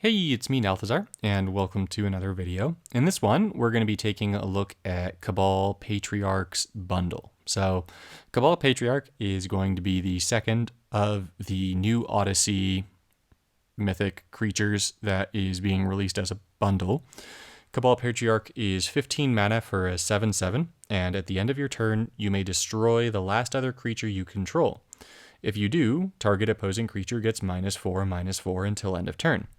Hey, it's me, Nalthazar, and welcome to another video. In this one, we're going to be taking a look at Cabal Patriarch's bundle. So, Cabal Patriarch is going to be the second of the new Odyssey mythic creatures that is being released as a bundle. Cabal Patriarch is 15 mana for a 7/7, and at the end of your turn, you may destroy the last other creature you control. If you do, target opposing creature gets -4/-4 until end of turn.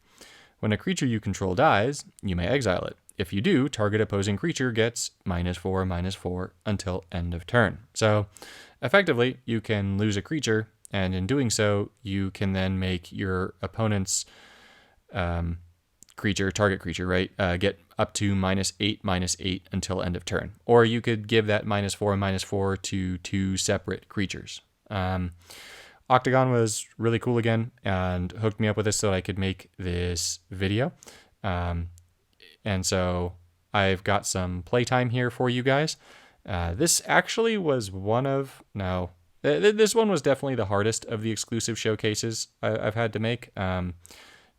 When a creature you control dies, you may exile it. If you do, target opposing creature gets -4/-4 until end of turn. So, effectively, you can lose a creature, and in doing so, you can then make your opponent's target creature, right, get up to -8/-8 until end of turn. Or you could give that -4/-4 to two separate creatures. Octagon was really cool again and hooked me up with this so I could make this video. And so I've got some playtime here for you guys. This actually was this one was definitely the hardest of the exclusive showcases I've had to make,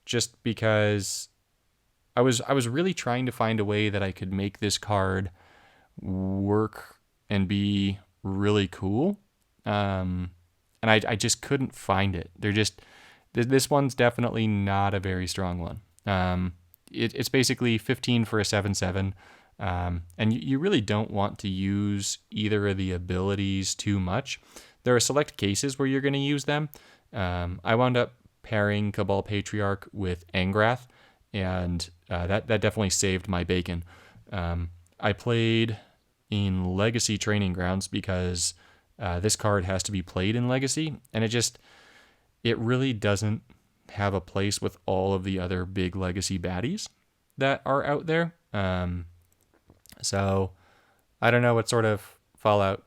just because I was really trying to find a way that I could make this card work and be really cool. And I just couldn't find it. This one's definitely not a very strong one. It's basically 15 for a 7/7, and you really don't want to use either of the abilities too much. There are select cases where you're going to use them. I wound up pairing Cabal Patriarch with Angrath, and that definitely saved my bacon. I played in Legacy Training Grounds because this card has to be played in Legacy, and it really doesn't have a place with all of the other big Legacy baddies that are out there. So I don't know what sort of fallout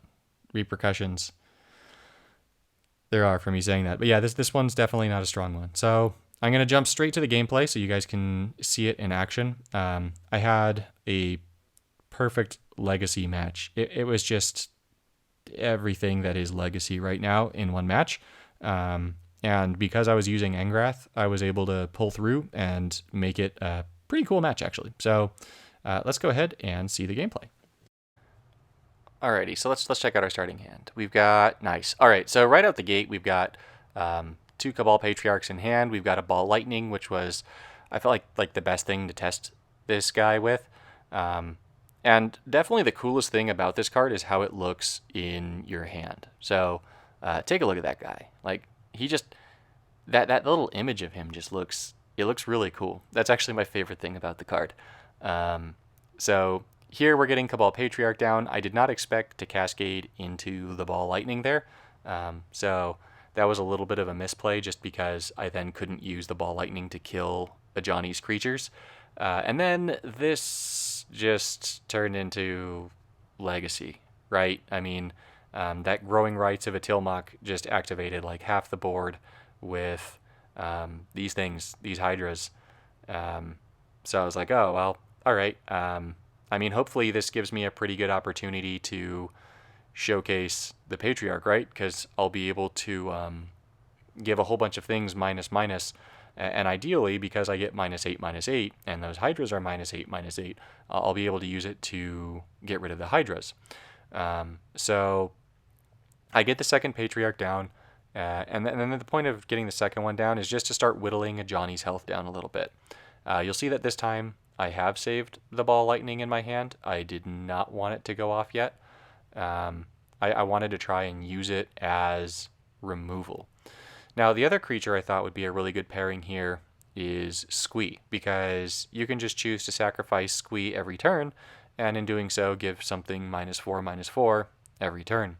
repercussions there are for me saying that. But yeah, this one's definitely not a strong one. So I'm going to jump straight to the gameplay so you guys can see it in action. I had a perfect Legacy match. It was just everything that is Legacy right now in one match. And because I was using Angrath, I was able to pull through and make it a pretty cool match, actually. So let's go ahead and see the gameplay. Alrighty, so let's check out our starting hand. We've got, nice. All right, so right out the gate, we've got two Cabal Patriarchs in hand. We've got a Ball Lightning, which was, I felt like the best thing to test this guy with. And definitely the coolest thing about this card is how it looks in your hand. So take a look at that guy. Like, he just, that little image of him just looks really cool. That's actually my favorite thing about the card. So here we're getting Cabal Patriarch down. I did not expect to cascade into the Ball Lightning there. So that was a little bit of a misplay just because I then couldn't use the Ball Lightning to kill Ajani's creatures. And then this just turned into Legacy, right? I mean, that Growing Rights of a Tillamook just activated like half the board with these things, these Hydras. So I was like, oh, well, all right. I mean, hopefully this gives me a pretty good opportunity to showcase the Patriarch, right? Because I'll be able to give a whole bunch of things -/. And ideally, because I get -8/-8, and those Hydras are -8/-8, I'll be able to use it to get rid of the Hydras. So I get the second Patriarch down, and then the point of getting the second one down is just to start whittling Ajani's health down a little bit. You'll see that this time I have saved the Ball Lightning in my hand. I did not want it to go off yet. I wanted to try and use it as removal. Now, the other creature I thought would be a really good pairing here is Squee, because you can just choose to sacrifice Squee every turn, and in doing so, give something -4/-4 every turn.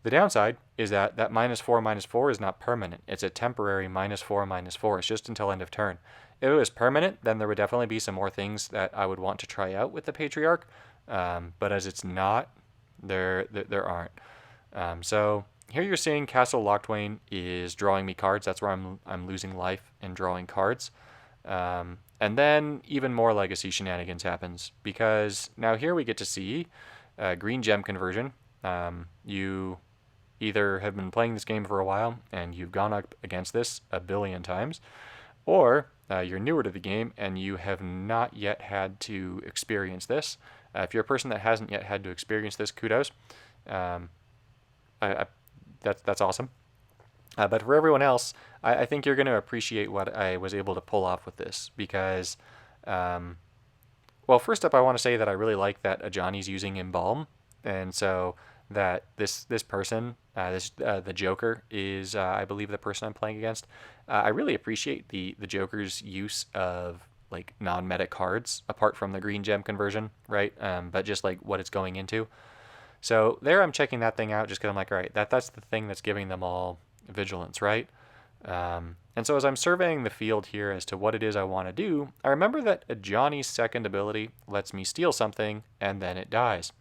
The downside is that -4/-4 is not permanent. It's a temporary -4/-4. It's just until end of turn. If it was permanent, then there would definitely be some more things that I would want to try out with the Patriarch, but as it's not, there aren't. So here you're seeing Castle Lochthwain is drawing me cards. That's where I'm losing life and drawing cards. And then even more Legacy shenanigans happens, because now here we get to see green gem conversion. You either have been playing this game for a while and you've gone up against this a billion times, or you're newer to the game and you have not yet had to experience this. If you're a person that hasn't yet had to experience this, kudos. Um, that's awesome. But for everyone else, I think you're going to appreciate what I was able to pull off with this because, well, first up, I want to say that I really like that Ajani's using Embalm, and so that this person, the Joker, is I believe the person I'm playing against. I really appreciate the Joker's use of like non-meta cards apart from the green gem conversion, right? But just like what it's going into. So there, I'm checking that thing out just because I'm like, all right, that's the thing that's giving them all vigilance, right? And so as I'm surveying the field here as to what it is I want to do, I remember that Ajani's second ability lets me steal something and then it dies,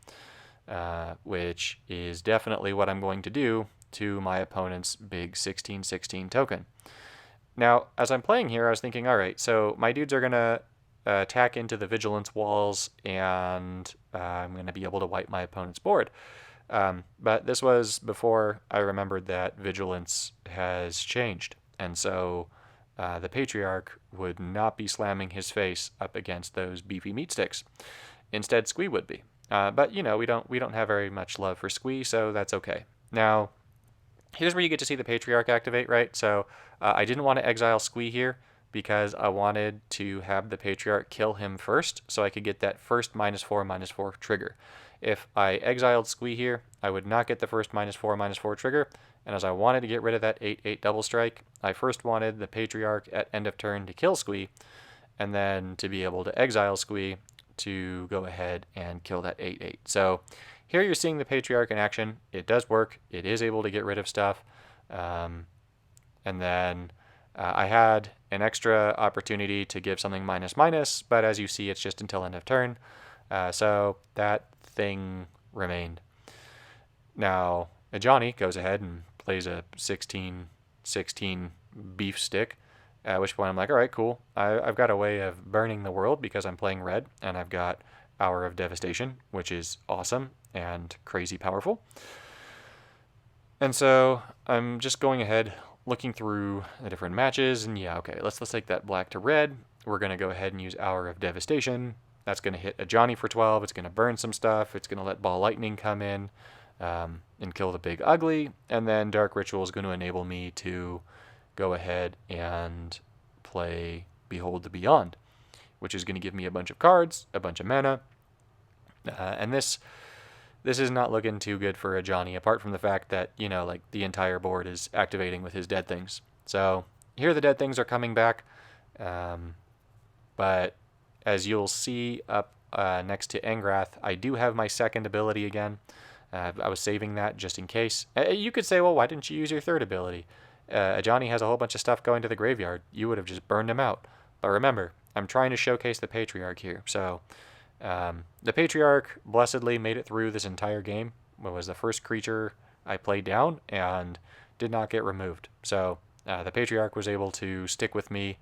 which is definitely what I'm going to do to my opponent's big 16/16 token. Now, as I'm playing here, I was thinking, all right, so my dudes are going to attack into the vigilance walls, and I'm going to be able to wipe my opponent's board. But this was before I remembered that vigilance has changed, and so the Patriarch would not be slamming his face up against those beefy meat sticks. Instead, Squee would be. But you know, we don't have very much love for Squee, so that's okay. Now, here's where you get to see the Patriarch activate, right? So I didn't want to exile Squee here because I wanted to have the Patriarch kill him first so I could get that first -4/-4 trigger. If I exiled Squee here, I would not get the first -4/-4 trigger, and as I wanted to get rid of that 8/8 double strike, I first wanted the Patriarch at end of turn to kill Squee, and then to be able to exile Squee to go ahead and kill that 8/8. So here you're seeing the Patriarch in action. It does work. It is able to get rid of stuff. And then I had an extra opportunity to give something --, but as you see, it's just until end of turn. So that thing remained. Now, Ajani goes ahead and plays a 16/16 beef stick, at which point I'm like, all right, cool. I've got a way of burning the world because I'm playing red, and I've got Hour of Devastation, which is awesome and crazy powerful. And so I'm just going ahead, looking through the different matches, and yeah, okay, let's take that black to red. We're going to go ahead and use Hour of Devastation. That's going to hit Ajani for 12. It's going to burn some stuff. It's going to let Ball Lightning come in and kill the big ugly. And then Dark Ritual is going to enable me to go ahead and play Behold the Beyond, which is going to give me a bunch of cards, a bunch of mana. And this is not looking too good for Ajani, apart from the fact that, you know, like the entire board is activating with his dead things. So here the dead things are coming back. But as you'll see up next to Angrath, I do have my second ability again. I was saving that just in case. You could say, well, why didn't you use your third ability? Ajani has a whole bunch of stuff going to the graveyard. You would have just burned him out. But remember, I'm trying to showcase the Patriarch here. So the Patriarch blessedly made it through this entire game. It was the first creature I played down and did not get removed. So the Patriarch was able to stick with me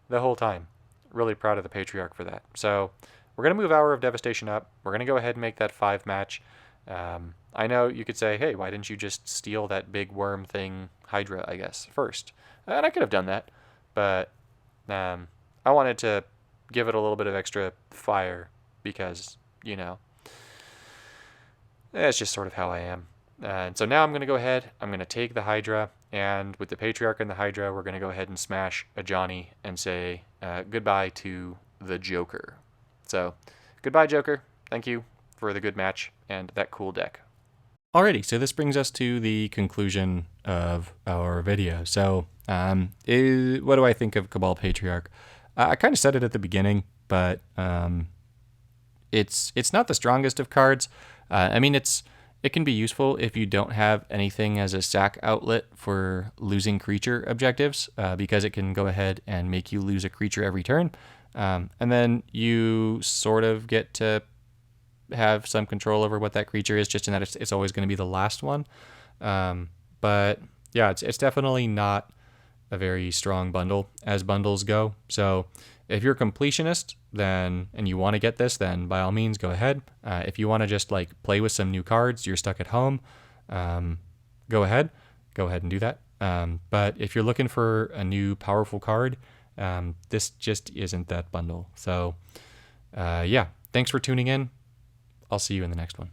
the whole time. Really proud of the Patriarch for that. So we're going to move Hour of Devastation up. We're going to go ahead and make that 5 match. I know you could say, hey, why didn't you just steal that big worm thing, Hydra, I guess, first? And I could have done that, but I wanted to give it a little bit of extra fire because, you know, that's just sort of how I am. And so now I'm going to go ahead, I'm going to take the Hydra, and with the Patriarch and the Hydra, we're going to go ahead and smash Ajani and say goodbye to the Joker. So, goodbye, Joker. Thank you for the good match and that cool deck. Alrighty, so this brings us to the conclusion of our video. So, what do I think of Cabal Patriarch? I kind of said it at the beginning, but it's not the strongest of cards. I mean, it can be useful if you don't have anything as a sack outlet for losing creature objectives, because it can go ahead and make you lose a creature every turn. And then you sort of get to have some control over what that creature is, just in that it's always going to be the last one. But yeah, it's definitely not a very strong bundle as bundles go. So if you're a completionist and you want to get this, then by all means go ahead. If you want to just like play with some new cards, you're stuck at home, go ahead and do that. But if you're looking for a new powerful card This just isn't that bundle. So yeah, thanks for tuning in. I'll see you in the next one.